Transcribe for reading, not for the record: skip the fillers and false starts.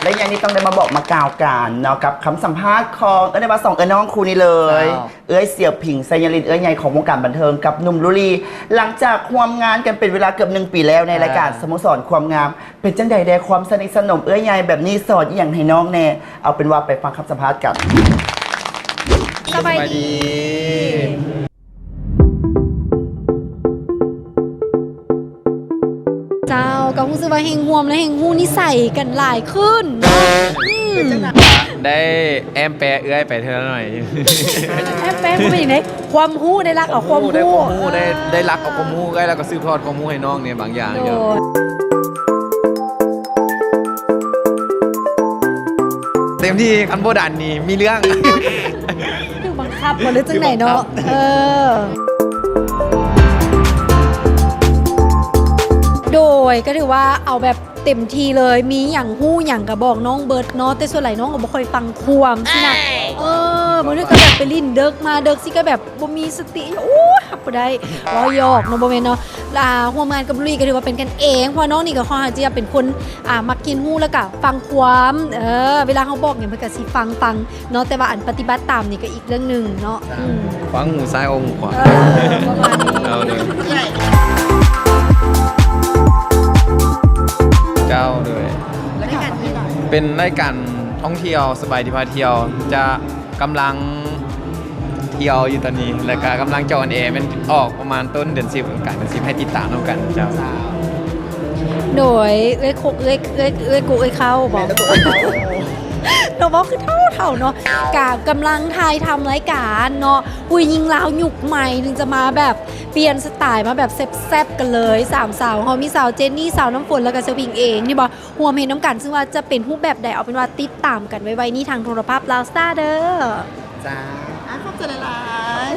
และอย่างนี้ต้องได้มาบอกมากล่าวกันเนาะกับคำสัมภาษณ์ของได้มา2น้องครูนี่เลยเสี่ยวผิงไซยาลินใหญ่ของวงการบันเทิงกับหนุ่มลุลีหลังจากความงานกันเป็นเวลาเกือบ1 ปีแล้วในรายการสโมสรความงามเป็นจังใดได้ความสนิทสนมใหญ่แบบนี้สอนอย่างให้น้องแน่เอาเป็นว่าไปฟังคำสัมภาษณ์กันสบายดีเจ้าก็รู้สึกว่าเฮงห่วมและเฮงหู้นิสัยกันหลายขึ้นได้แอมแปะเอื้อยไปเท่าหน่อยแอมแปะเป็นอย่างไรความหู้ได้รักเอาความหู้ได้รักเอาความหู้แล้วก็ซื้อทอดความหู้ให้น้องเนี่ยบางอย่างเยอะเต็มที่คันโบดันนี่มีเรื่องคือบังคับมาหรือจังไหนเนาะโดยก็ถือว่าเอาแบบเต็มทีเลยมีอย่างหู้อย่างกระบอกน้องเบิร์ดเนาะแต่ส่วนไหนน้องก็บ่ค่อยฟังความสินะมันก็แบบไปลิ้นเดิกมาเดิกสิก็แบบบ่มีสติโอ้ยหักบ่ได้ล้อยอกเนาะบ่แม่นเนาะร่วมงานกับลุยก็ถือว่าเป็นกันเองเพราะน้องนี่ก็ค่อนข้างจะเป็นคนมักกินหู้แล้วก็ฟังความเวลาเขาบอกเนี่ยมันก็สิฟังเนาะแต่ว่าอันปฏิบัติตามนี่ก็อีกเรื่องนึงเนาะฟังหูซ้ายอมหูขวาประมาณนี้เอาเลยเจ้าด้วยเป็นรายการท่องเที่ยวสบายที่พาเที่ยวจะกำลังเที่ยวอยู่ตอนนี้แล้วก็กำลังจะออนแอร์มันออกประมาณต้นเดือน10กันเดือน10ให้ติดตามน้องกันเจ้าโดยเอ้ยคุกเอ้ยเข้าบอกเราบอกคือเท่าเนาะกำลังทายทำรายการเนาะยิงลาวหยุกใหม่ถึงจะมาแบบเปลี่ยนสไตล์มาแบบแซ่บๆกันเลย3 สาวเขามีสาวเจนนี่สาวน้ำฝนแล้วก็เซลพิงเองนี่บอกหัวเพลงน้ำกันซึ่งว่าจะเป็นรูปแบบใดเอาเป็นว่าติดตามกันไว้นี่ทางโทรภาพลาวสตาร์เด้อจ้าขอบใจหลาย